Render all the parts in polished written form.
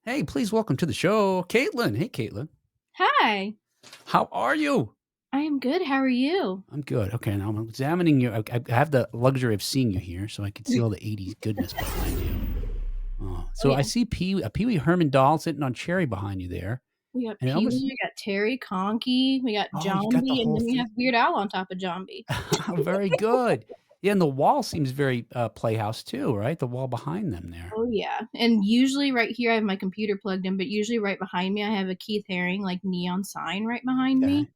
Hey, please welcome to the show, Katelyn. Hey, Katelyn. Hi, How are you? I am good. How are you? I'm good. Okay, now I'm examining you. I have the luxury of seeing you here, so I can see all the '80s goodness behind you. Oh, Oh so I yeah, see a Pee Wee Herman doll sitting on Cherry behind you there, we got and it Pee almost. Wee, we got Terry, Conky, we got Oh, you got the Zombie, and whole then we thing. have Weird Al on top of Zombie. Very good. Yeah, and the wall seems very Playhouse too, right? The wall behind them there. Oh yeah, and usually right here I have my computer plugged in, but usually right behind me I have a Keith Haring like neon sign right behind Okay. me.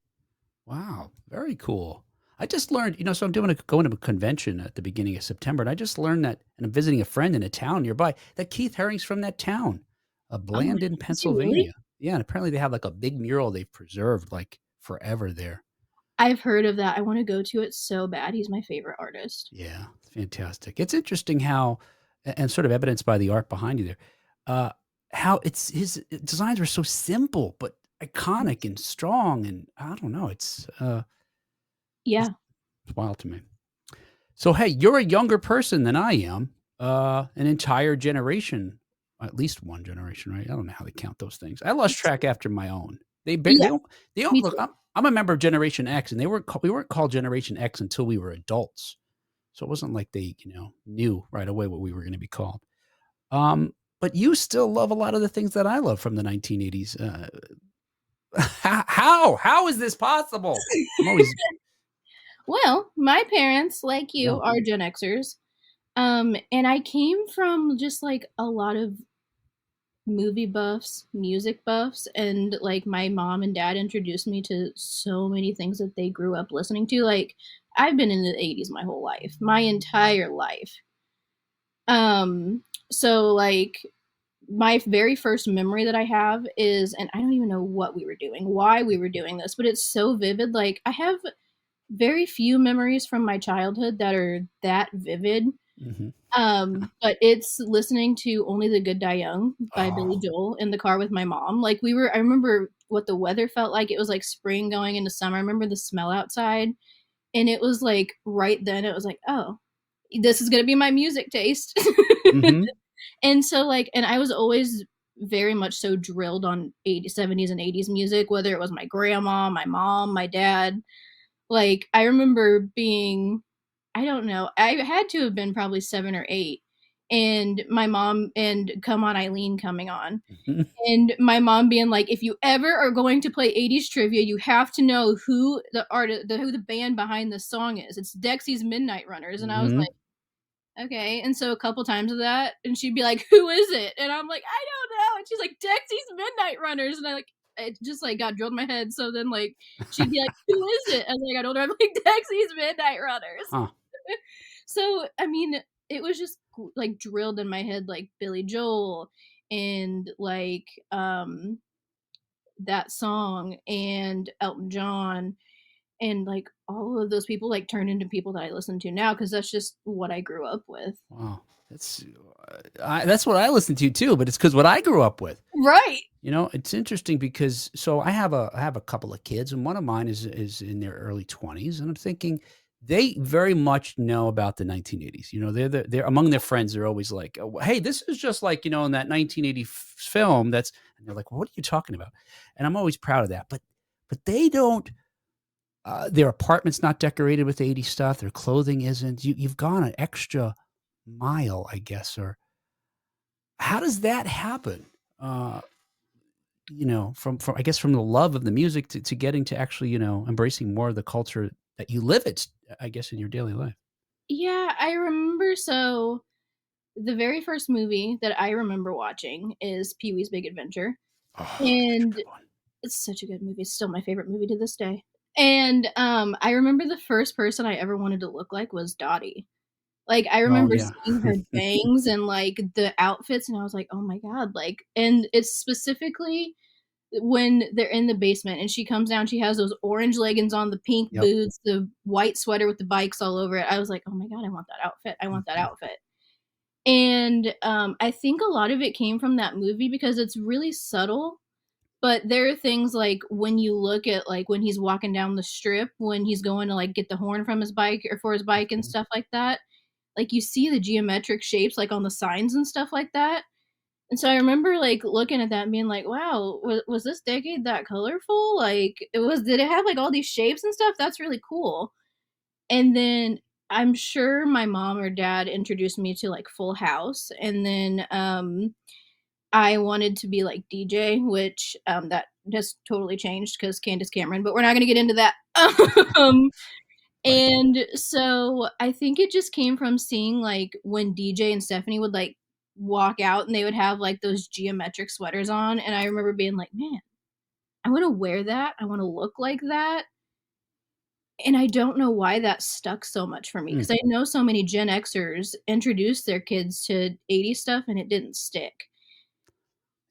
Wow, very cool. I just learned, so I'm going to a convention at the beginning of September, and I just learned that, and I'm visiting a friend in a town nearby, that Keith Haring's from that town, Oh, Blandon, is he really? Pennsylvania. Yeah, and apparently they have like a big mural they've preserved like forever there. I've heard of that. I want to go to it so bad. He's my favorite artist. Yeah, it's fantastic. It's interesting how, and sort of evidenced by the art behind you there, uh, how it's his designs were so simple but iconic and strong, and I don't know, it's Yeah. wild to me. So, hey, you're a younger person than I am, an entire generation, at least one generation, right? I don't know how they count those things. I lost track after my own. Yeah, they don't me look. too. I'm a member of Generation X, and we weren't called Generation X until we were adults. So it wasn't like they knew right away what we were going to be called. But you still love a lot of the things that I love from the 1980s. How is this possible? I'm always Well, my parents, like yeah. you, are Gen Xers. And I came from just like a lot of movie buffs, music buffs, and like my mom and dad introduced me to so many things that they grew up listening to. Like I've been in the 80s my whole life, my entire life. So like my very first memory that I have is, and I don't even know what we were doing, why we were doing this, but it's so vivid. Like I have very few memories from my childhood that are that vivid. Mhm. But it's listening to Only the Good Die Young by Billy Oh, Joel in the car with my mom. Like I remember what the weather felt like. It was like spring going into summer. I remember the smell outside. And it was like right then, it was like, oh, this is going to be my music taste. mhm. And so, like, and I was always very much so drilled on 80s, 70s, and 80s music, whether it was my grandma, my mom, my dad. Like, I remember being, I don't know, I had to have been probably 7 or 8. And my mom and Come On Eileen coming on. Mhm. And my mom being like, if you ever are going to play 80s trivia, you have to know who who the band behind this song is. It's Dexy's Midnight Runners. And I was Mhm. like, okay. And so a couple times of that, and she'd be like, who is it? And I'm like, I don't know. And she's like, Dexy's Midnight Runners. And I like, it just like got drilled in my head. So then like she'd be like, who is it? And like I told her, I'm like, Dexy's Midnight Runners. Huh. So I mean, it was just like drilled in my head, like Billy Joel and like that song and Elton John and like all of those people like turned into people that I listen to now because that's just what I grew up with. Wow. That's what I listen to too, but it's because what I grew up with. Right. It's interesting because I have a couple of kids, and one of mine is in their early 20s, and I'm thinking they very much know about the 1980s. They're among their friends. They're always like, "Oh, hey, this is just like in that 1980 film." And they're like, well, "What are you talking about?" And I'm always proud of that. But they don't. Their apartment's not decorated with 80s stuff. Their clothing isn't. You've gone an extra mile, I guess. Or how does that happen? Uh, from I guess from the love of the music to getting to actually embracing more of the culture that you live it. I guess in your daily life. Yeah, I remember. So the very first movie that I remember watching is Pee Wee's Big Adventure, Oh, such a and good one. it's such a good movie. It's still my favorite movie to this day. And I remember the first person I ever wanted to look like was Dottie. Like I Oh remember yeah. seeing her bangs and like the outfits, and I was like, oh my god! Like, and it's specifically when they're in the basement and she comes down, she has those orange leggings on, the pink Yep. boots, the white sweater with the bikes all over it. I was like, oh my god, I want that outfit. I want that Mhm. outfit. And I think a lot of it came from that movie because it's really subtle. But there are things like when you look at like when he's walking down the strip, when he's going to like get the horn from his bike or for his bike and Mhm. stuff like that, like you see the geometric shapes like on the signs and stuff like that. And so I remember like looking at that and being like, wow, was this decade that colorful? Like did it have like all these shapes and stuff? That's really cool. And then I'm sure my mom or dad introduced me to like Full House. And then I wanted to be like DJ, which that has totally changed because Candace Cameron, but we're not going to get into that. um, Right. and so I think it just came from seeing like when DJ and Stephanie would like walk out and they would have like those geometric sweaters on. And I remember being like, man, I want to wear that. I want to look like that. And I don't know why that stuck so much for me Mm, because I know so many Gen Xers introduced their kids to 80s stuff and it didn't stick.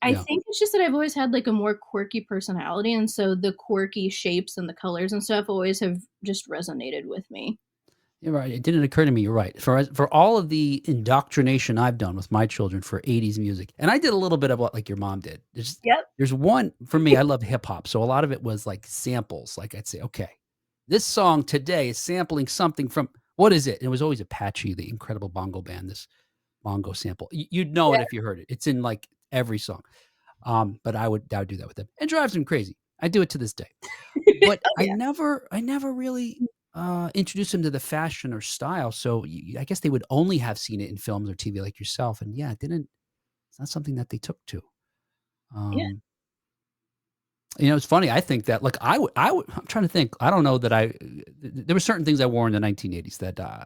I yeah. think it's just that I've always had like a more quirky personality, and so the quirky shapes and the colors and stuff always have just resonated with me. You're right. It didn't occur to me. You're right. For all of the indoctrination I've done with my children for 80s music, and I did a little bit of what like your mom did. Yep. There's one for me, I love hip hop. So a lot of it was like samples. Like I'd say, okay, this song today is sampling something from what is it? And it was always Apache, the incredible bongo band, this bongo sample. You'd know it Yeah. if you heard it. It's in like every song. But I would do that with them. It drives them crazy. I do it to this day. But Oh yeah. I never really introduced them to the fashion or style. So I guess they would only have seen it in films or TV like yourself. And yeah, it's not something that they took to. Yeah. Um, it's funny. I think that like I'm trying to think. I don't know that there were certain things I wore in the 1980s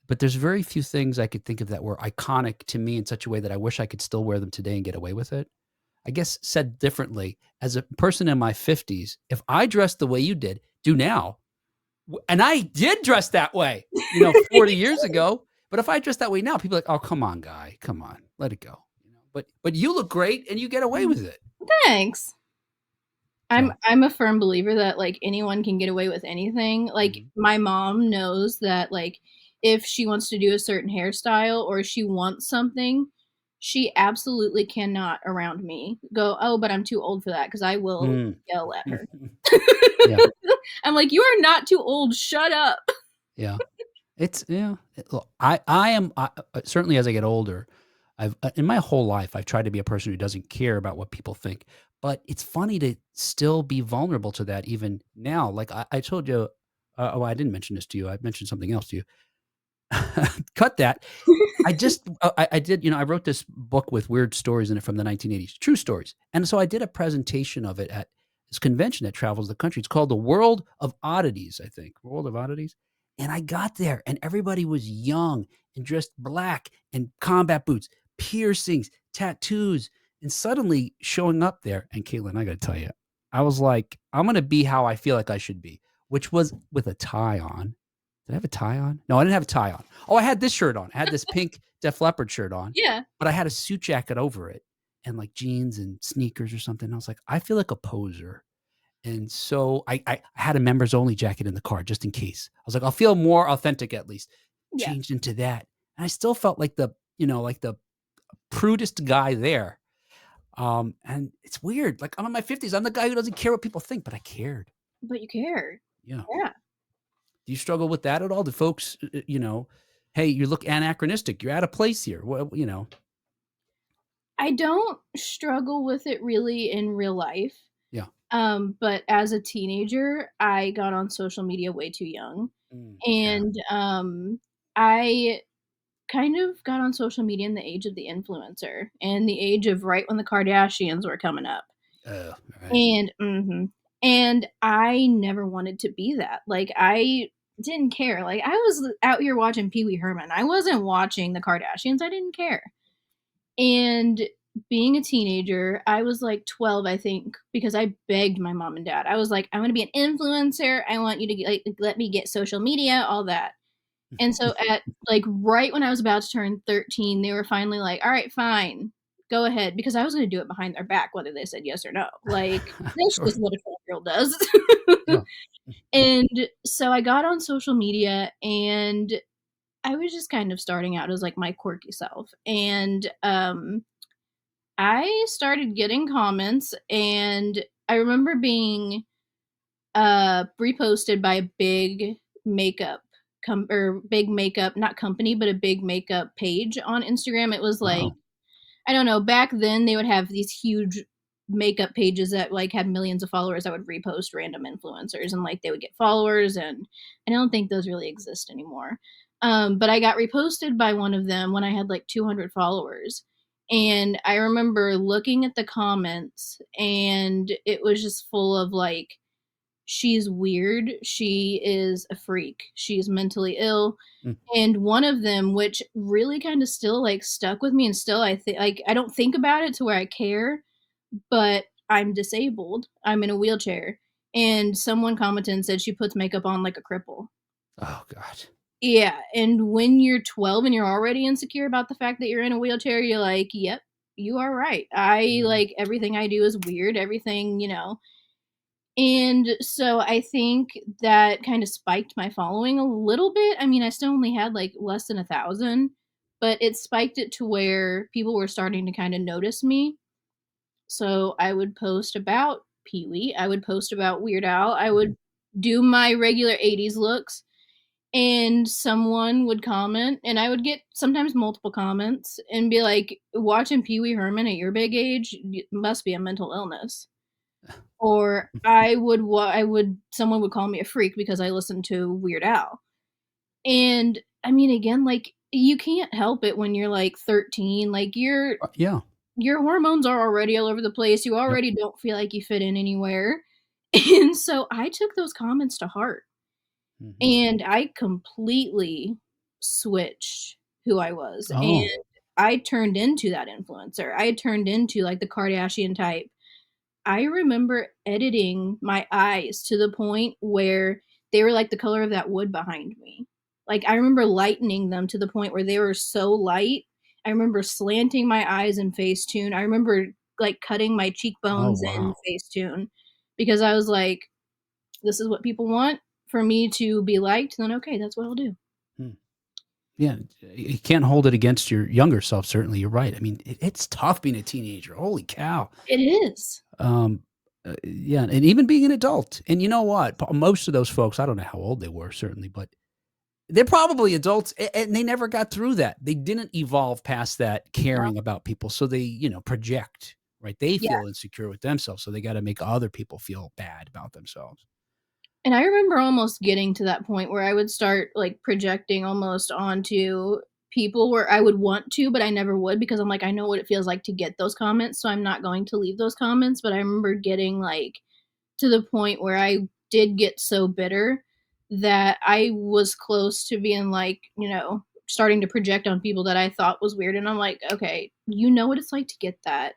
but there's very few things I could think of that were iconic to me in such a way that I wish I could still wear them today and get away with it. I guess said differently, as a person in my 50s, if I dressed the way you do now, and I did dress that way, 40 years ago, but if I dress that way now, people are like, oh, come on, guy, come on, let it go. But you look great and you get away with it. Thanks. I'm So, I'm a firm believer that like anyone can get away with anything. Like mhm. my mom knows that like if she wants to do a certain hairstyle or she wants something, she absolutely cannot around me go, "Oh, but I'm too old for that," because I will Mm. yell at her. Yeah, I'm like, "You are not too old. Shut up." yeah. It's yeah. Look, I am certainly as I get older, I've in my whole life I've tried to be a person who doesn't care about what people think. But it's funny to still be vulnerable to that even now. Like I told you, oh, I didn't mention this to you. I mentioned something else to you. Cut that. I did, I wrote this book with weird stories in it from the 1980s, true stories. And so I did a presentation of it at this convention that travels the country. It's called the World of Oddities, I think. World of Oddities. And I got there and everybody was young and dressed black and combat boots, piercings, tattoos, and suddenly showing up there. And Caitlin, I got to tell you, I was like, I'm going to be how I feel like I should be, which was with a tie on. Did I have a tie on? No, I didn't have a tie on. Oh, I had this shirt on. I had this pink Def Leppard shirt on, Yeah. but I had a suit jacket over it and like jeans and sneakers or something. I was like, I feel like a poser. And so I had a members only jacket in the car just in case. I was like, I'll feel more authentic at least. Yeah. Changed into that. And I still felt like the prudest guy there. And it's weird. Like I'm in my 50s. I'm the guy who doesn't care what people think, but I cared. But you care. Yeah. Yeah. Do you struggle with that at all? Do folks, hey, you look anachronistic. You're out of place here. Well. I don't struggle with it really in real life. Yeah. But as a teenager, I got on social media way too young. Yeah. And I kind of got on social media in the age of the influencer and the age of right when the Kardashians were coming up. Oh, right. And and I never wanted to be that. Like I didn't care. Like I was out here watching Pee Wee Herman. I wasn't watching the Kardashians. I didn't care. And being a teenager, I was like 12, I think, because I begged my mom and dad. I was like, I want to be an influencer. I want you to like let me get social media, all that. And so at like right when I was about to turn 13, they were finally like, all right, fine, go ahead. Because I was going to do it behind their back, whether they said yes or no. Like, that's Sure. just what a 12-year-old does. Yeah. And so I got on social media and I was just kind of starting out as like my quirky self. And I started getting comments and I remember being reposted by a big makeup or big makeup not company but a big makeup page on Instagram. It was like Wow. I don't know, back then they would have these huge makeup pages that like had millions of followers that would repost random influencers and like they would get followers, and I don't think those really exist anymore. But I got reposted by one of them when I had like 200 followers. And I remember looking at the comments and it was just full of like, she's weird, she is a freak, she's mentally ill. Mm. And one of them, which really kind of still like stuck with me, and still I think like I don't think about it to where I care, but I'm disabled. I'm in a wheelchair. And someone commented and said she puts makeup on like a cripple. Oh God. Yeah, and when you're 12 and you're already insecure about the fact that you're in a wheelchair, you're like, "Yep, you are right. I Mhm. like everything I do is weird, everything, you know." And so I think that kind of spiked my following a little bit. I mean, I still only had like less than 1,000, but it spiked it to where people were starting to kind of notice me. So I would post about Pee Wee, I would post about Weird Al, I would do my regular 80s looks, and someone would comment, and I would get sometimes multiple comments and be like, "Watching Pee Wee Herman at your big age must be a mental illness." Or I would someone would call me a freak because I listened to Weird Al. And I mean, again, like you can't help it when you're like 13, like Yeah. your hormones are already all over the place. You Yep. already don't feel like you fit in anywhere. And so I took those comments to heart Mhm. and I completely switched who I was. And Oh. I turned into that influencer. I turned into like the Kardashian type. I remember editing my eyes to the point where they were like the color of that wood behind me. Like, I remember lightening them to the point where they were so light. I remember slanting my eyes in Facetune. I remember, like, cutting my Oh, cheekbones in wow. Facetune because I was like, "This is what people want for me to be liked, then okay, that's what I'll do." Hmm. Yeah, you can't hold it against your younger self, certainly, you're right. I mean, it's tough being a teenager, holy cow. It is. Um, yeah, and even being an adult, and you know what? Po most of those folks, I don't know how old they were, certainly, but they're probably adults, and they never got through that. They didn't evolve past that No. caring about people, so they, project, right? They Yeah. feel insecure with themselves, so they gotta make other people feel bad about themselves. And I remember almost getting to that point where I would start, like, projecting almost onto people where I would want to, but I never would because I'm like, "I know what it feels like to get those comments, so I'm not going to leave those comments." But I remember getting, like, to the point where I did get so bitter that I was close to being, like, starting to project on people that I thought was weird, and I'm like, "Okay, you know what it's like to get that.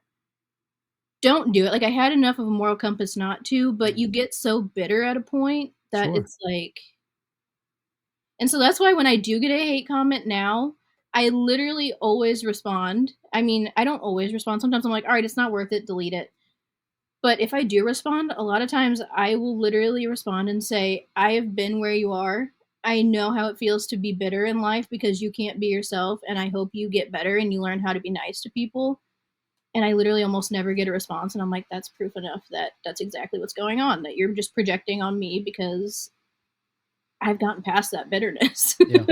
Don't do it." Like, I had enough of a moral compass not to, but Mm, you get so bitter at a point that sure. it's like, and so that's why when I do get a hate comment now, I literally always respond. I mean, I don't always respond. Sometimes I'm like, "All right, it's not worth it, delete it." But if I do respond, a lot of times I will literally respond and say, "I have been where you are. I know how it feels to be bitter in life because you can't be yourself, and I hope you get better and you learn how to be nice to people." And I literally almost never get a response, and I'm like, "That's proof enough that that's exactly what's going on, that you're just projecting on me because I've gotten past that bitterness." Yeah.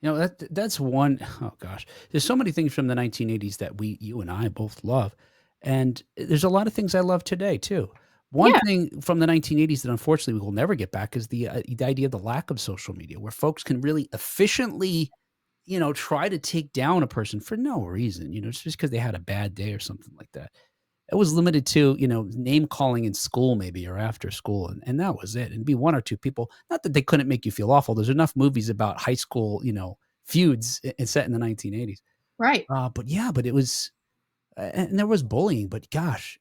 That's one oh gosh. There's so many things from the 1980s that you and I both love, and there's a lot of things I love today too. One Yeah, thing from the 1980s that unfortunately we will never get back is the idea of the lack of social media, where folks can really efficiently, try to take down a person for no reason, just because they had a bad day or something like that. It was limited to, name calling in school maybe or after school, and that was it. And be one or two people. Not that they couldn't make you feel awful. There's enough movies about high school, feuds set in the 1980s. right. But yeah, but it was, and there was bullying. But gosh,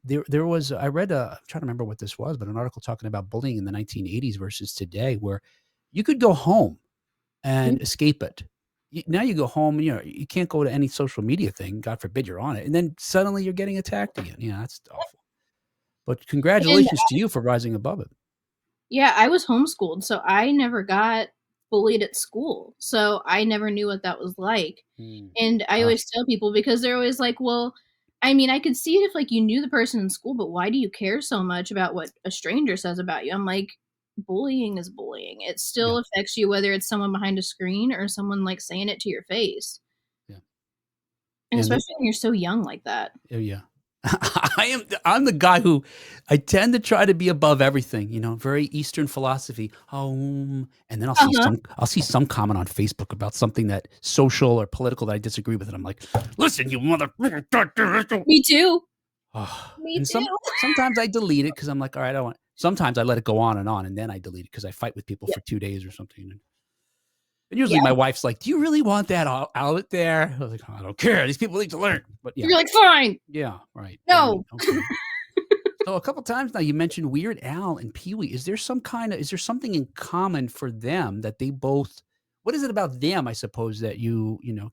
there was. I read. I'm trying to remember what this was, but an article talking about bullying in the 1980s versus today, where you could go home Mm. and escape it. Now you go home, you can't go to any social media thing. God forbid you're on it, and then suddenly you're getting attacked again. Yeah, that's awful. But And congratulations to you for rising above it. yeah, I was homeschooled, so I never got bullied at school. So I never knew what that was like. Mm, And I gosh, always tell people because they're always like, "Well, I mean, I could see it if like you knew the person in school, but why do you care so much about what a stranger says about you?" I'm like, bullying is bullying. It yeah, still affects you whether it's someone behind a screen or someone like saying it to your face. yeah. And and especially when you're so young like that. oh, yeah. I'm the guy who I tend to try to be above everything, very Eastern philosophy. And then Uh-huh. I'll see some comment on Facebook about something that social or political that I disagree with, and I'm like, listen, you mother. Me too. Me And too. sometimes I delete it because I'm like, all right, I want. Sometimes I let it go on, and then I delete it because I fight with people Yeah. for 2 days or something. And usually Yeah. my wife's like, "Do you really want that out there?" I was like, "I don't care. These people need to learn." But yeah, You're like, fine. yeah, right. No. Okay. So a couple times now you mentioned Weird Al and Pee Wee. Is there something in common for them that they both? What is it about them? I suppose that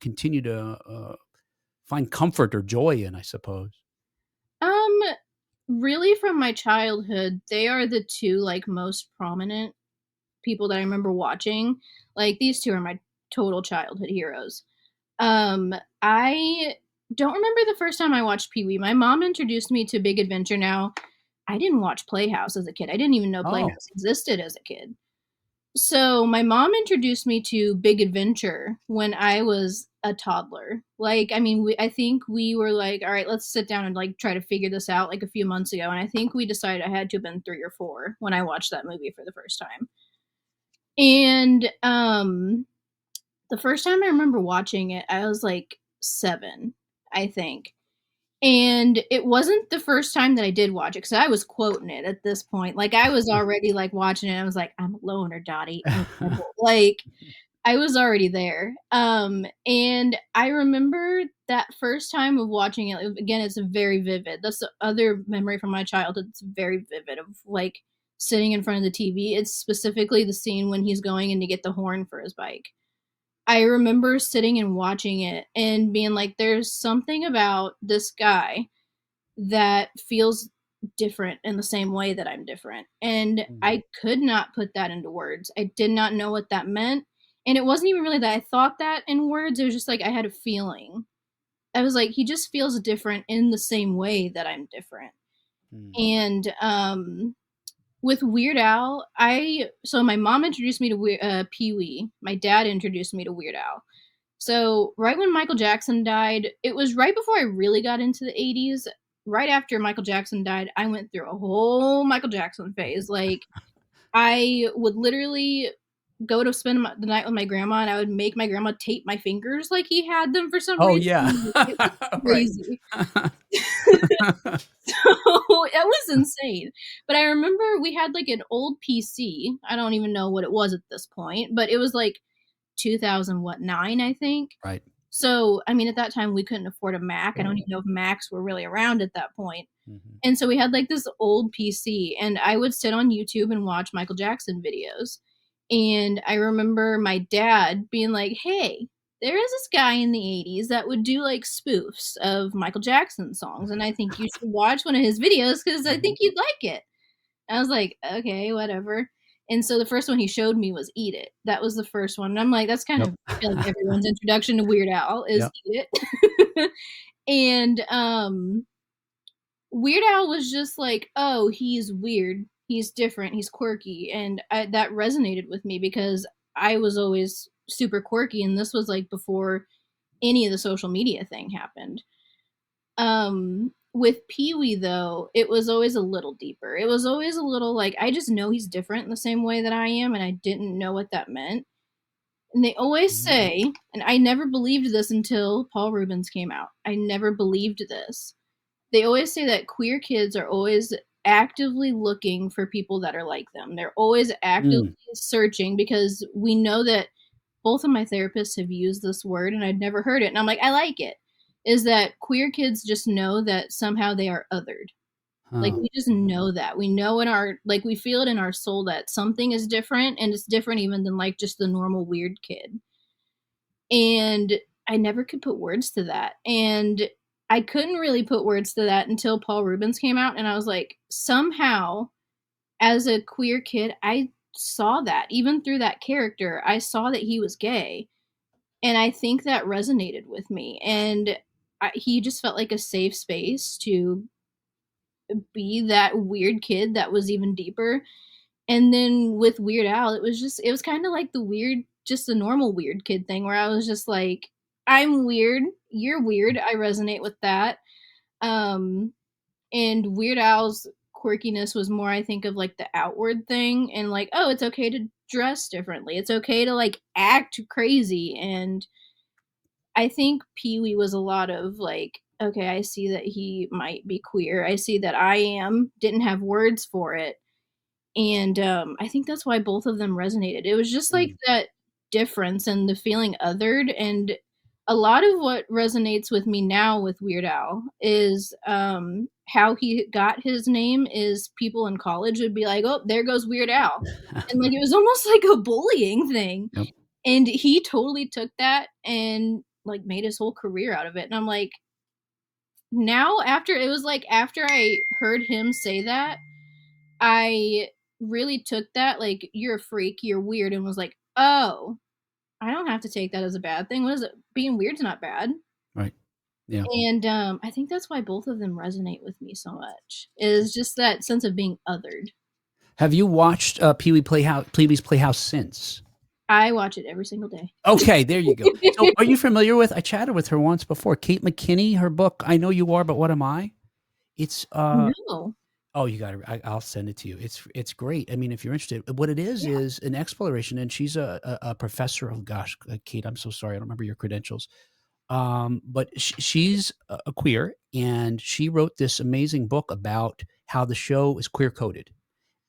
continue to find comfort or joy in. I suppose. Um, really from my childhood, they are the two like most prominent people that I remember watching. Like these two are my total childhood heroes. I don't remember the first time I watched Pee Wee. My mom introduced me to Big Adventure now. I didn't watch Playhouse as a kid. I didn't even know Oh, Playhouse existed as a kid. So my mom introduced me to Big Adventure when I was a toddler. Like, I mean, I think we were like, all right, let's sit down and like try to figure this out like a few months ago. And I think we decided I had to have been 3 or 4 when I watched that movie for the first time. And the first time I remember watching it, I was like 7, I think. And it wasn't the first time that I did watch it because I was quoting it at this point. Like I was already like watching it. I was like, I'm a loner, Dottie. I'm a rebel. Like I was already there. And I remember that first time of watching it. Again, it's very vivid. That's the other memory from my childhood. It's very vivid of like sitting in front of the TV. It's specifically the scene when he's going in to get the horn for his bike. I remember sitting and watching it and being like, there's something about this guy that feels different in the same way that I'm different. And Mhm. I could not put that into words. I did not know what that meant. And it wasn't even really that I thought that in words. It was just like I had a feeling. I was like, he just feels different in the same way that I'm different. Mm. And with Weird Al, so my mom introduced me to Pee Wee. My dad introduced me to Weird Al. So right when Michael Jackson died, it was right before I really got into the 80s. Right after Michael Jackson died, I went through a whole Michael Jackson phase. Like I would literally go to spend the night with my grandma, and I would make my grandma tape my fingers like he had them for some Oh reason. yeah, It was right. crazy. So it was insane. But I remember we had like an old PC. I don't even know what it was at this point, but it was like 2009, I think. Right. So, I mean, at that time, we couldn't afford a Mac. I don't even know if Macs were really around at that point. Mhm. And so we had like this old PC, and I would sit on YouTube and watch Michael Jackson videos. And I remember my dad being like, hey, there is this guy in the 80s that would do like spoofs of Michael Jackson songs. And I think you should watch one of his videos because I Mhm. think you'd like it. I was like, okay, whatever. And so the first one he showed me was Eat It. That was the first one. And I'm like, that's kind Yep. of, I feel like everyone's introduction to Weird Al is Yep. Eat It. And Weird Al was just like, oh, he's weird. He's different. He's quirky. And that resonated with me because I was always super quirky. And this was like before any of the social media thing happened. With Pee Wee though, it was always a little deeper. It was always a little like I just know he's different in the same way that I am, and I didn't know what that meant. And they always Mhm. say, and I never believed this until Paul Rubens came out. I never believed this. They always say that queer kids are always actively looking for people that are like them. They're always actively Mm. searching because we know that both of my therapists have used this word and I'd never heard it. And I'm like, I like it. Is that queer kids just know that somehow they are othered. Like Huh. we just know that. We know in our like we feel it in our soul that something is different and it's different even than like just the normal weird kid. And I never could put words to that. And I couldn't really put words to that until Paul Rubens came out and I was like, somehow as a queer kid, I saw that even through that character, I saw that he was gay. And I think that resonated with me. And he just felt like a safe space to be that weird kid that was even deeper. And then with Weird Al, it was kind of like the weird, just the normal weird kid thing where I was just like, I'm weird You're Weird, I resonate with that. Um, and Weird Al's quirkiness was more, I think, of like the outward thing and like, oh, it's okay to dress differently. It's okay to like act crazy. And I think Pee Wee was a lot of like, okay, I see that he might be queer. I see that I am. Didn't have words for it. And I think that's why both of them resonated. It was just like Mm. that difference and the feeling othered. And a lot of what resonates with me now with Weird Al is how he got his name is people in college would be like, oh, there goes Weird Al. And like it was almost like a bullying thing. Yep. And he totally took that and like made his whole career out of it. And I'm like, now after it was like after I heard him say that, I really took that like you're a freak, you're weird, and was like, oh, I don't have to take that as a bad thing. What is it? Being weird's not bad. Right. Yeah. And I think that's why both of them resonate with me so much. Is just that sense of being othered. Have you watched Pee Wee's Playhouse since? I watch it every single day. Okay, there you go. So, are you familiar with? I chatted with her once before. Kate McKinney, her book. I know you are, but what am I? It's No. Oh, you got it. I'll send it to you. It's great. I mean, if you're interested, what it Yeah. is an exploration, and she's a professor of gosh, Kate. I'm so sorry, I don't remember your credentials. But she's a queer, and she wrote this amazing book about how the show is queer coded.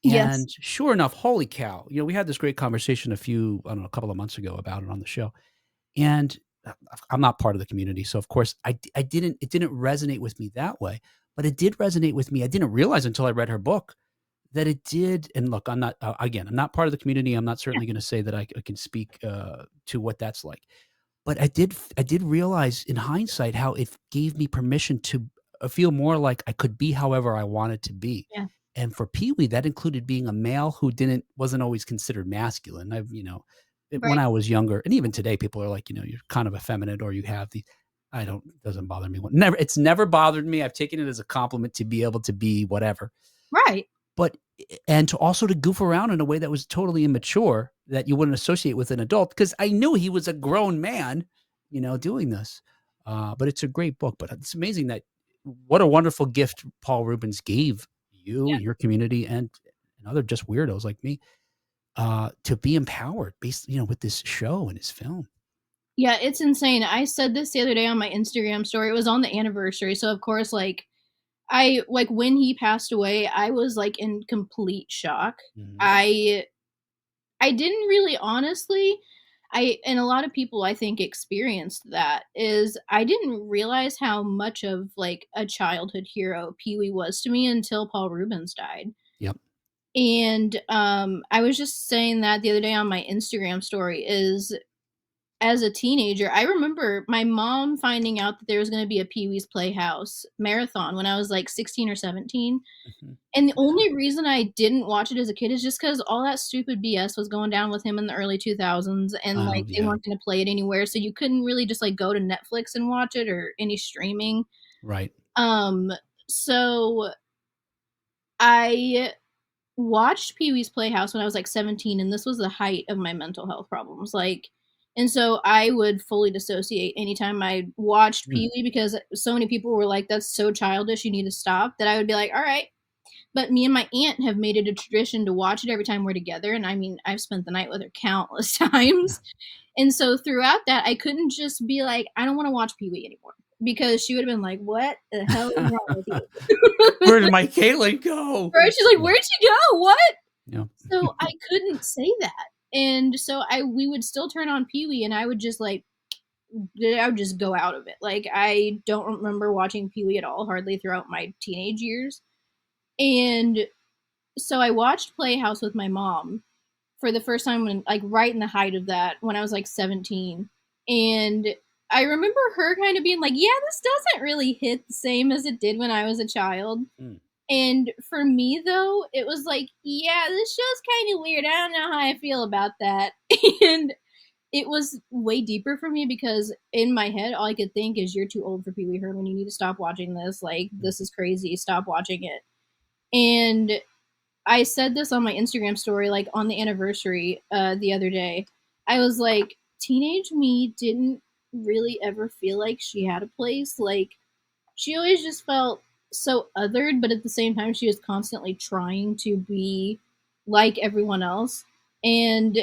Yes. And sure enough, holy cow! We had this great conversation I don't know, a couple of months ago about it on the show, and I'm not part of the community, so of course I didn't it didn't resonate with me that way, but it did resonate with me. I didn't realize until I read her book that it did. And look, I'm not again, I'm not part of the community. I'm not certainly going to say that I can speak to what that's like, but I did realize in hindsight how it gave me permission to feel more like I could be however I wanted to be. Yeah. And for Pee Wee, that included being a male who wasn't always considered masculine. When Right. I was younger, and even today, people are like, you're kind of effeminate, or you have the. I don't. It doesn't bother me. Never. It's never bothered me. I've taken it as a compliment to be able to be whatever. Right. But and to also to goof around in a way that was totally immature that you wouldn't associate with an adult, because I knew he was a grown man, doing this. But it's a great book. But it's amazing that what a wonderful gift Paul Rubens gave you Yeah. and your community and other just weirdos like me to be empowered based, with this show and his film. Yeah, it's insane. I said this the other day on my Instagram story. It was on the anniversary, so of course, like I like when he passed away, I was like in complete shock. Mhm. I I didn't really honestly and a lot of people I think experienced that is I didn't realize how much of like a childhood hero Pee Wee was to me until Paul Rubens died. Yep. And I was just saying that the other day on my Instagram story is as a teenager, I remember my mom finding out that there was going to be a Pee Wee's Playhouse marathon when I was like 16 or 17. Mhm. And the only reason I didn't watch it as a kid is just because all that stupid BS was going down with him in the early 2000s, and Oh, like they yeah. weren't going to play it anywhere. So you couldn't really just like go to Netflix and watch it or any streaming. Right. Um, so I watched Pee Wee's Playhouse when I was like 17, and this was the height of my mental health problems. Like, and so I would fully dissociate anytime I watched Mm. Pee Wee because so many people were like, that's so childish, you need to stop. That I would be like, all right. But me and my aunt have made it a tradition to watch it every time we're together. And I mean, I've spent the night with her countless times. And so throughout that, I couldn't just be like, I don't want to watch Pee Wee anymore because she would have been like, what the hell is wrong with you? Where did my Caitlin go? Right? She's like, Yeah. where'd she go? What? Yeah. So I couldn't say that. And so we would still turn on Pee Wee and I would just like, I would just go out of it. Like, I don't remember watching Pee Wee at all, hardly throughout my teenage years. And so I watched Playhouse with my mom for the first time when, like, right in the height of that, when I was like 17. And I remember her kind of being like, yeah, this doesn't really hit the same as it did when I was a child. Mm. And for me, though, it was like, yeah, this show's kind of weird. I don't know how I feel about that. And it was way deeper for me because in my head, all I could think is, you're too old for Pee Wee Herman. You need to stop watching this. Like, Mm. this is crazy. Stop watching it. And I said this on my Instagram story, like on the anniversary the other day. I was like, teenage me didn't. really ever feel like she had a place. Like, she always just felt so othered, but at the same time, she was constantly trying to be like everyone else. And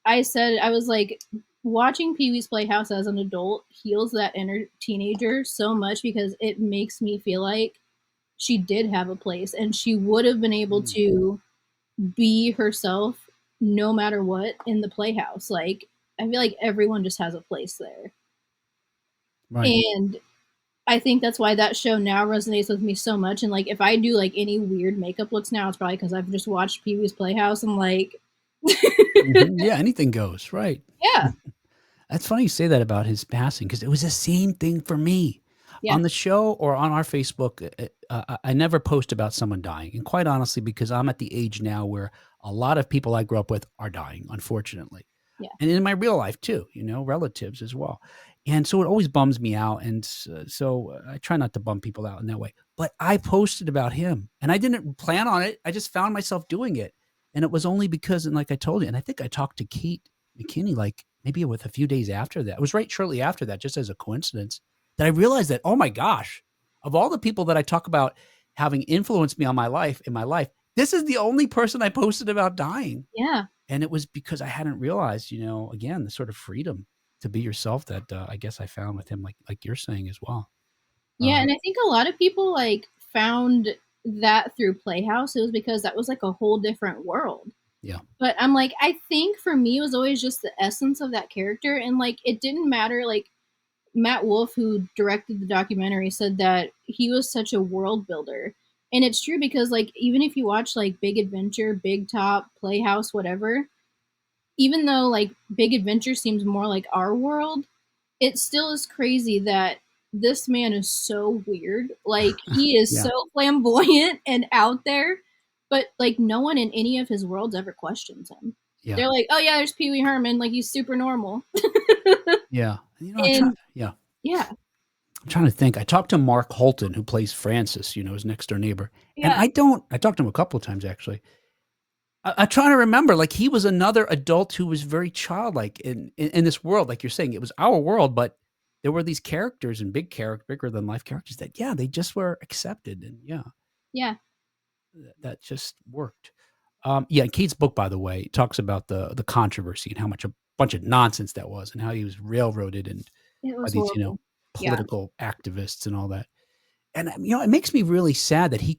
I was like, watching Pee Wee's Playhouse as an adult heals that inner teenager so much because it makes me feel like she did have a place and she would have been able Mm, to be herself no matter what in the playhouse. Like, I feel like everyone just has a place there. right. And I think that's why that show now resonates with me so much. And like, if I do like any weird makeup looks now, it's probably because I've just watched Pee Wee's Playhouse. I'm like, Mhm. Yeah, anything goes, right. yeah, That's funny you say that about his passing because it was the same thing for me. yeah, On the show or on our Facebook, I never post about someone dying, and quite honestly, because I'm at the age now where a lot of people I grew up with are dying, unfortunately. yeah, And in my real life too, relatives as well. And so it always bums me out. And I try not to bum people out in that way. But I posted about him and I didn't plan on it. I just found myself doing it. And it was only because, and like I told you, and I think I talked to Kate McKinney like maybe with a few days after that. It was right shortly after that, just as a coincidence, that I realized that, oh my gosh, of all the people that I talk about having influenced me on my life in my life, this is the only person I posted about dying. yeah. And it was because I hadn't realized, again, the sort of freedom to be yourself that I guess I found with him, like you're saying as well. Yeah, Uh, and I think a lot of people like found that through Playhouse. It was because that was like a whole different world. yeah, But I'm like, I think for me, it was always just the essence of that character. And like, it didn't matter. Like, Matt Wolf, who directed the documentary, said that he was such a world builder. And it's true because, like, even if you watch like Big Adventure, Big Top, Playhouse, whatever, even though like Big Adventure seems more like our world, it still is crazy that this man is so weird. Like, he is yeah, so flamboyant and out there, but like no one in any of his worlds ever questions him. yeah, They're like, "Oh yeah, there's Pee Wee Herman. Like, he's super normal." yeah. And Yeah, yeah, I'm trying to think. I talked to Mark Holton, who plays Francis, his next door neighbor, and yeah, I talked to him a couple of times actually. I'm trying to remember, like he was another adult who was very childlike in this world, like you're saying, it was our world, but there were these characters and bigger than life characters that, yeah, they just were accepted, and yeah, yeah. that just worked. Yeah, Kate's book, by the way, talks about the controversy and how much a bunch of nonsense that was, and how he was railroaded and It by was these, horrible. Yeah. political activists and all that. And it makes me really sad that he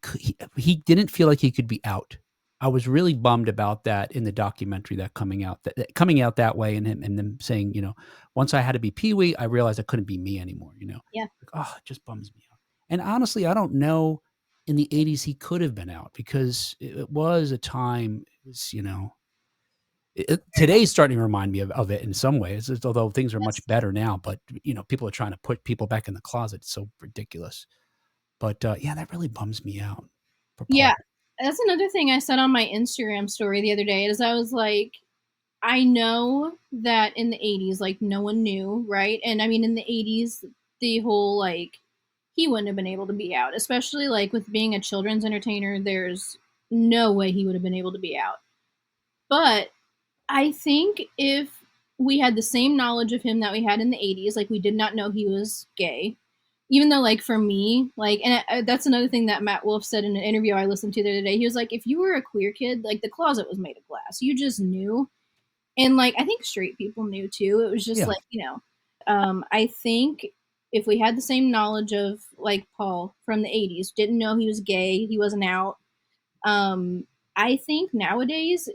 didn't feel like he could be out. I was really bummed about that in the documentary that coming out that way, and them saying, once I had to be Pee Wee, I realized I couldn't be me anymore. Yeah. Like, oh, it just bums me out. And honestly, I don't know. In the '80s, he could have been out because it was a time. It was, today's starting to remind me of it in some ways, although things are much Yes. better now. But people are trying to put people back in the closet. It's so ridiculous. But, yeah, that really bums me out for Yeah. Paul. That's another thing I said on my Instagram story the other day is I was like, I know that in the 80s, like, no one knew, right? And I mean, in the 80s, the whole, like, he wouldn't have been able to be out, especially, like, with being a children's entertainer, there's no way he would have been able to be out. But I think if we had the same knowledge of him that we had in the 80s, like, we did not know he was gay, even though, like, for me, like, and that's another thing that Matt Wolf said in an interview I listened to the other day. He was like, if you were a queer kid, like, the closet was made of glass. You just knew. And like, I think straight people knew too. It was just Yeah, like, I think if we had the same knowledge of like Paul from the 80s, didn't know he was gay, he wasn't out. Um, I think nowadays,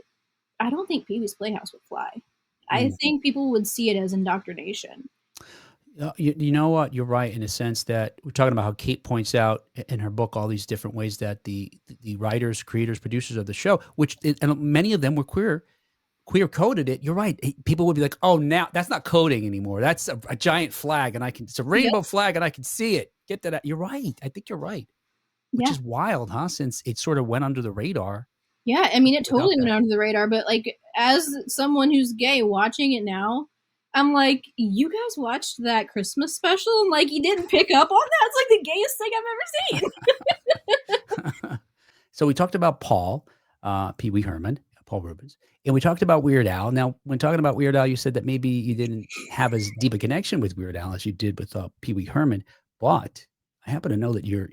I don't think Pee Wee's Playhouse would fly. I mm. think people would see it as indoctrination. You know what? You're right in a sense that we're talking about how Kate points out in her book all these different ways that the writers, creators, producers of the show, and many of them were queer coded it. You're right. People would be like, "Oh, now that's not coding anymore. That's a giant flag, and it's a Yep. rainbow flag, and I can see it. Get that? You're right. I think you're right." Which Yeah. is wild, huh? Since it sort of went under the radar Yeah. I mean, it without totally went that. under the radar, but like, as someone who's gay watching it now, I'm like, you guys watched that Christmas special and like you didn't pick up on that? It's like the gayest thing I've ever seen. So we talked about Paul, Pee Wee Herman. Paul Rubens. And we talked about Weird Al. Now, when talking about Weird Al, you said that maybe you didn't have as deep a connection with Weird Al as you did with Pee Wee Herman. But I happen to know that you're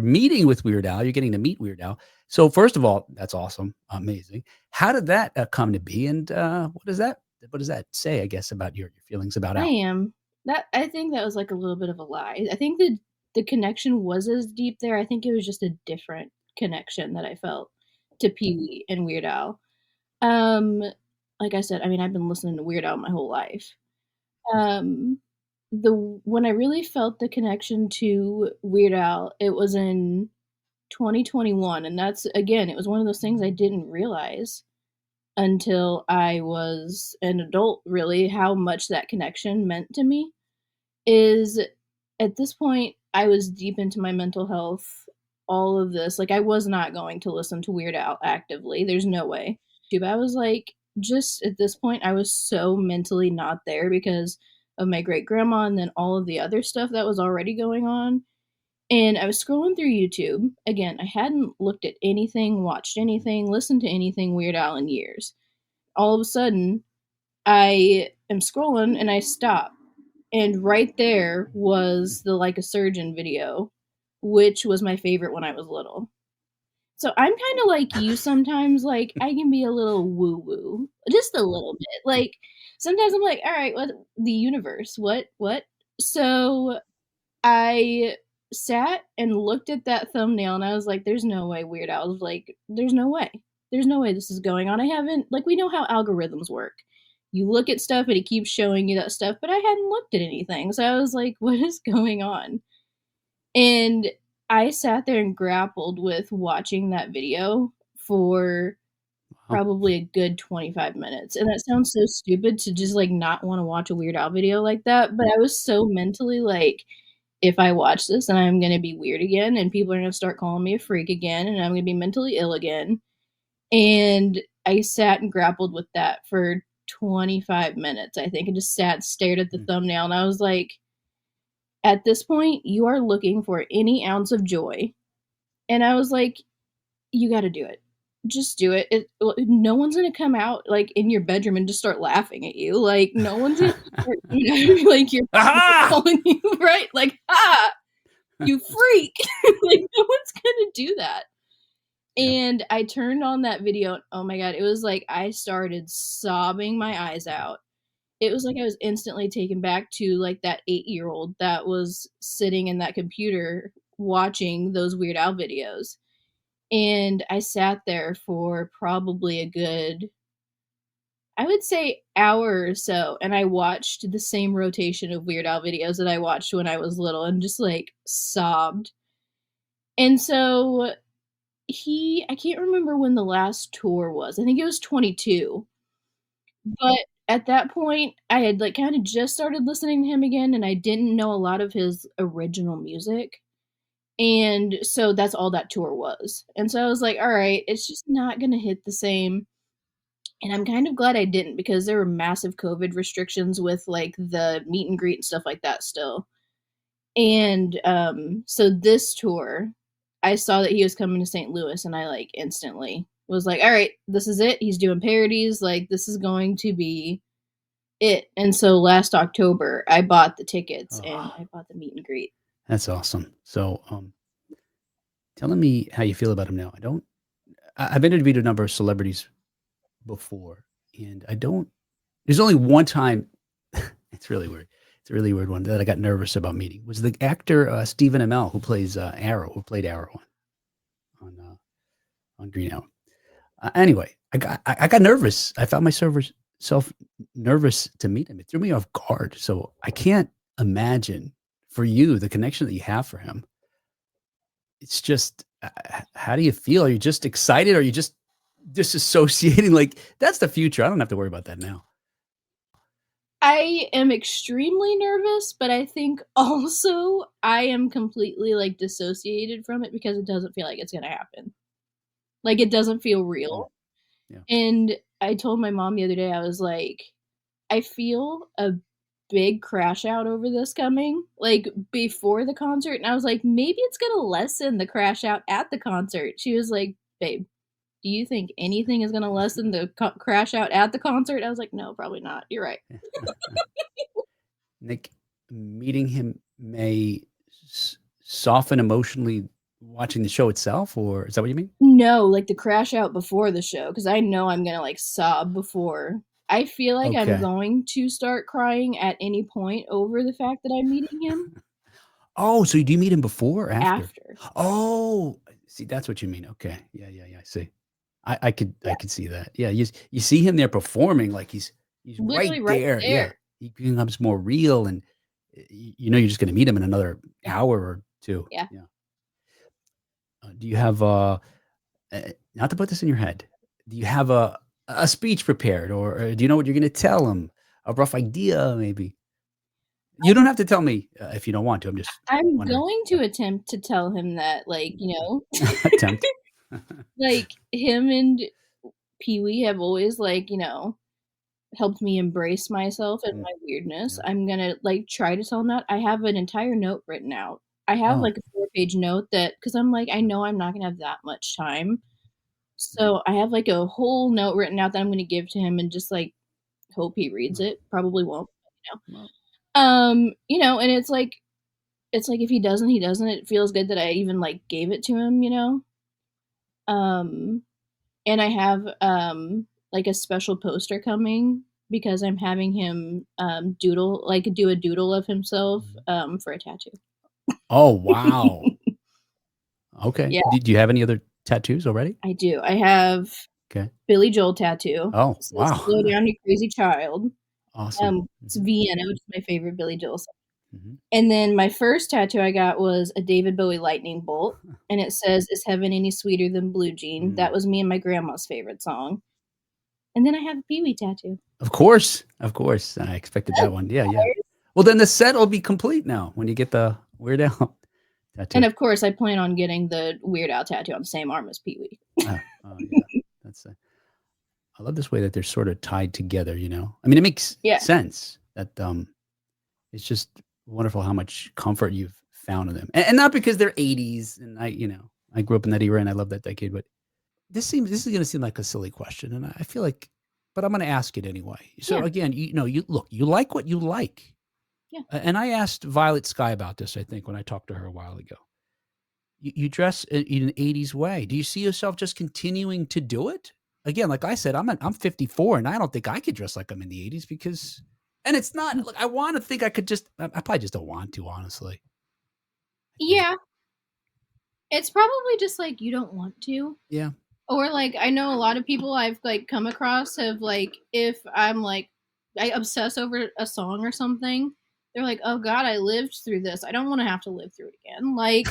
meeting with Weird Al. You're getting to meet Weird Al. So first of all, that's awesome, amazing. How did that come to be? And what does that say? I guess about your feelings about I Al. am. That I think that was, like, a little bit of a lie. I think the connection was as deep there, I think it was just a different connection that I felt to Pee-wee and Weird Al. Um, like I said, I mean, I've been listening to Weird Al my whole life. Um, the when I really felt the connection to Weird Al, it was in 2021, and that's again, it was one of those things I didn't realize until I was an adult, really, how much that connection meant to me. Is at this point, I was deep into my mental health, all of this, like, I was not going to listen to Weird Al actively, there's no way. But I was like, just at this point, I was so mentally not there because of my great grandma and then all of the other stuff that was already going on. And I was scrolling through YouTube. Again, I hadn't looked at anything, watched anything, listened to anything Weird Al in years. All of a sudden, I am scrolling and I stop. And right there was the Like a Surgeon video, which was my favorite when I was little. So I'm kind of like you sometimes, like, I can be a little woo woo, just a little bit. Like, sometimes I'm like, all right, what the universe? What? So I sat and looked at that thumbnail and I was like, there's no way Weird Al was like, there's no way. There's no way this is going on. I haven't, like, we know how algorithms work. You look at stuff and it keeps showing you that stuff, but I hadn't looked at anything. So I was like, what is going on? And I sat there and grappled with watching that video for Wow. probably a good 25 minutes. And that sounds so stupid to just like not want to watch a Weird Al video like that. But I was so mentally like, if I watch this and I'm going to be weird again and people are going to start calling me a freak again and I'm going to be mentally ill again. And I sat and grappled with that for 25 minutes, I think, and just sat, stared at the Mm. thumbnail. And I was like, at this point, you are looking for any ounce of joy. And I was like, you got to do it. Just do it. No one's gonna come out like in your bedroom and just start laughing at you. Like no one's gonna start, like your Aha! calling you right. Like you freak. Like no one's gonna do that. Yeah. And I turned on that video. And, oh my god, it was like I started sobbing my eyes out. It was like I was instantly taken back to like that 8-year-old that was sitting in that computer watching those Weird Al videos. And I sat there for probably a good, I would say, hour or so, and I watched the same rotation of Weird Al videos that I watched when I was little and just, like, sobbed. And so I can't remember when the last tour was. I think it was 22. But at that point, I had, like, kinda just started listening to him again, and I didn't know a lot of his original music. And so that's all that tour was. And so I was like, all right, it's just not going to hit the same. And I'm kind of glad I didn't because there were massive COVID restrictions with like the meet and greet and stuff like that still. And so this tour, I saw that he was coming to St. Louis and I like instantly was like, all right, this is it. He's doing parodies. Like, this is going to be it. And so last October, I bought the tickets and Oh, I bought the meet and greet. that's awesome. So, telling me how you feel about him now. I've interviewed a number of celebrities before, and I don't. There's only one time. It's really weird. It's a really weird one that I got nervous about meeting. Was the actor Stephen Amell who plays Arrow, who played Arrow on Green Arrow. Anyway, I got nervous. I found myself nervous to meet him. It threw me off guard. So I can't imagine for you the connection that you have for him. It's just, how do you feel? Are you just excited? Are you just disassociating? Like, that's the future. I don't have to worry about that now. I am extremely nervous, but I think also I am completely like dissociated from it because it doesn't feel like it's gonna happen. Like it doesn't feel Mm, real. yeah. And I told my mom the other day, I was like, I feel a big crash out over this coming, like before the concert. And I was like, maybe it's gonna lessen the crash out at the concert. She was like, babe, do you think anything is going to lessen the crash out at the concert? I was like, no, probably not. You're right. Nick, meeting him may soften emotionally watching the show itself, or is that what you mean? No, like the crash out before the show, because I know I'm going to like sob before. I feel like I'm Okay. going to start crying at any point over the fact that I'm meeting him Oh, so do you meet him before or after? after. Oh, see, that's what you mean. Okay. Yeah, yeah, yeah. I see. I Yeah, could see that. Yeah, you see him there performing like he's right literally right there. Yeah. there. He becomes more real and you know you're just gonna meet him in another Yeah, hour or two. yeah. Yeah. Do you have not to put this in your head, do you have a speech prepared or do you know what you're gonna tell him? A rough idea, maybe? You don't have to tell me if you don't want to. I'm just I'm wondering. going to attempt to tell him that, like, Attempt. like him and Pee Wee have always, like, helped me embrace myself and Mm, my weirdness. yeah. I'm gonna, like, try to tell him that. I have an entire note written out. I have, Oh, like, a 4-page note that, because I'm like, I yeah. know I'm not gonna have that much time. Mhm. So I have, like, a whole note written out that I'm gonna give to him and just, like, hope he reads Oh, it. Probably won't, you know? well, And it's like if he doesn't, he doesn't. It feels good that I even, like, gave it to him. Um, and I have, like, a special poster coming because I'm having him, do a doodle of himself, mhm. for a tattoo. Oh, wow. Okay. Yeah, Do you have any other tattoos already? I do. I have Okay. Billy Joel tattoo. Oh, It says, wow. "Slow down, you crazy child." Awesome. It's Mhm, Vienna, which is my favorite Billy Joel song. mhm. And then my first tattoo I got was a David Bowie lightning bolt, and it says, "Is heaven any sweeter than blue jean?" That Mm. was me and my grandma's favorite song. And then I have a Pee Wee tattoo. Of course, of course. I expected that one. Yeah, yeah. Well, then the set will be complete now when you get the Weird Al And tattoo. of course, I plan on getting the Weird Al tattoo on the same arm as Pee Wee. Oh, yeah. That's I love this way that they're sort of tied together, you know? I mean, it makes Yeah, sense that, it's just wonderful how much comfort you've found in them, and not because they're 80s and I grew up in that era and I love that decade, but this is gonna seem like a silly question, and I feel like but I'm gonna ask it anyway. So yeah, again, you look, you like what you like, yeah, and I asked Violet Sky about this, I think, when I talked to her a while ago. You dress in an 80s way. Do you see yourself just continuing to do it? Again, like I said, I'm 54, and I don't think I could dress like I'm in the 80s because and it's not look, I wanna think I could just I probably just don't want to, honestly. I think. yeah. It's probably just like you don't want to. Yeah. Or like I know a lot of people I've like come across have like if I'm like I obsess over a song or something, they're like, "Oh God, I lived through this. I don't want to have to live through it again." Like,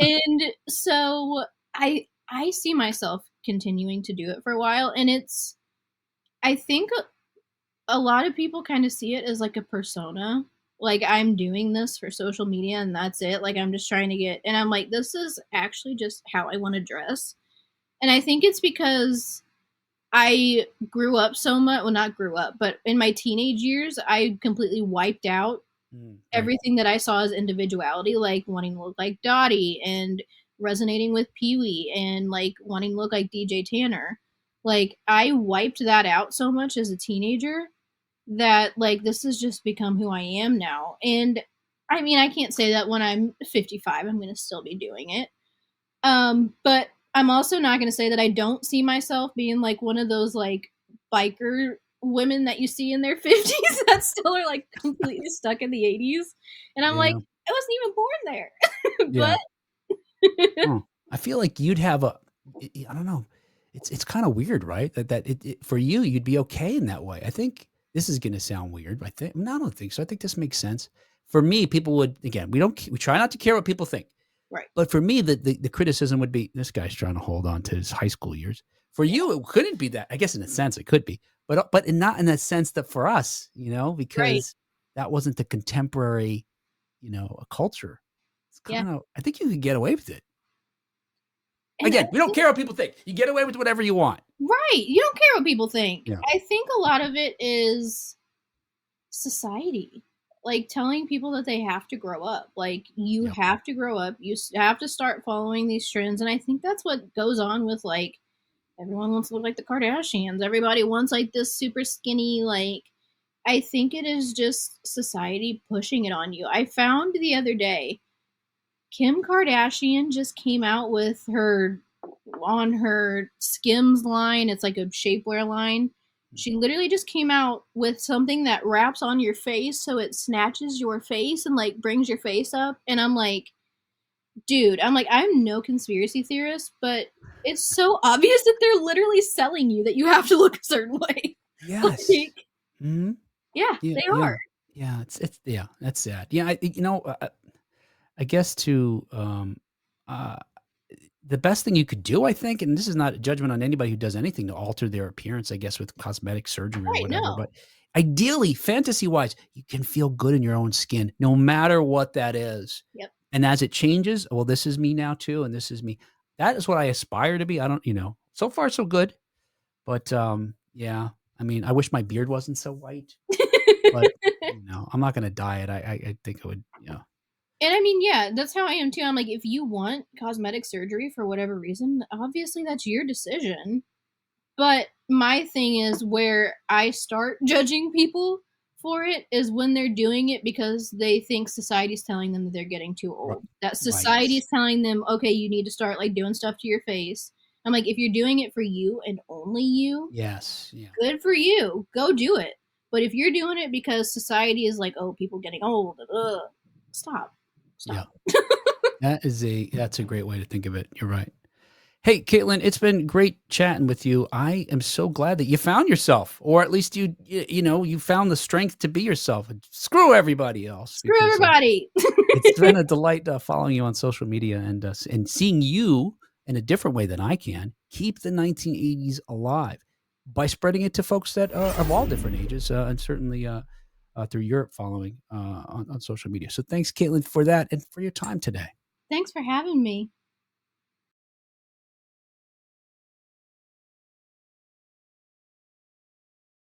and so I see myself continuing to do it for a while, and I think a lot of people kind of see it as like a persona. Like I'm doing this for social media and that's it. Like I'm just trying to get and I'm like this is actually just how I want to dress. And I think it's because I grew up so much, well not grew up, but in my teenage years I completely wiped out Right. everything that I saw as individuality, like wanting to look like Dottie and resonating with Pee Wee and like wanting to look like DJ Tanner. Like I wiped that out so much as a teenager that like this has just become who I am now. And I mean, I can't say that when I'm 55 I'm going to still be doing it. But I'm also not going to say that I don't see myself being like one of those like biker women that you see in their 50s that still are like completely stuck in the 80s. And I'm like, Yeah. I wasn't even born there. Yeah. But Huh. I feel like you'd have I don't know. It's kinda weird, right? That for you, you'd be okay in that way. I think this is gonna sound weird, I think no, I don't think so. I think this makes sense. For me, people would again, we try not to care what people think. right. But for me, the criticism would be, "This guy's trying to hold on to his high school years." For Yeah. you, it couldn't be that. I guess in a sense, it could be, but not in the sense that for us, Right. because that wasn't the contemporary, culture. It's Yeah. kinda I think you could get away with it. And I Again, we don't think care what people think. You get away with whatever you want. right, you don't care what people think. Yeah. I think a lot of it is society. like telling people that they have to grow up. Like you Yep. have to grow up. Have to start following these trends, and I think that's what goes on with like everyone wants to look like the Kardashians. Everybody wants like this super skinny like. I think it is just society pushing it on you. I found the other day Kim Kardashian just came out with her on her Skims line. It's like a shapewear line. She literally just came out with something that wraps on your face so it snatches your face and like brings your face up. And I'm like, dude, I'm no conspiracy theorist, but it's so obvious that they're literally selling you that you have to look a certain way. Yes. Like, Hmm. yeah, Yeah. they Yeah. are. Yeah. It's yeah. That's sad. Yeah. I guess to uh, the best thing you could do, I think, and this is not a judgment on anybody who does anything to alter their appearance, I guess, with cosmetic surgery or Right, whatever. no. But ideally, fantasy wise, you can feel good in your own skin, no matter what that is. Yep. And as it changes, well, this is me now too, and this is me. That is what I aspire to be. I don't, so far so good. But yeah, I mean, I wish my beard wasn't so white, but I'm not gonna dye it. I think I would, yeah. And I mean, yeah, that's how I am too. I'm like, if you want cosmetic surgery for whatever reason, obviously that's your decision. But my thing is where I start judging people for it is when they're doing it because they think society's telling them that they're getting too Ri- old. That Right. society's telling them, okay, you need to start like doing stuff to your face. I'm like, if you're doing it for you and only you, Yes. Yeah. good for you. Go do it. But if you're doing it because society is like, oh, people getting old, stop. Yeah. Stop. That's a great way to think of it. You're right. Hey, Caitlin, it's been great chatting with you. I am so glad that you found yourself, or at least you found the strength to be yourself. And screw everybody else, Screw because everybody. it's been a delight following you on social media and seeing you in a different way than I can keep the 1980s alive by spreading it to folks that are of all different ages, and certainly through your following on social media. So thanks, Caitlin, for that and for your time today. Thanks for having me.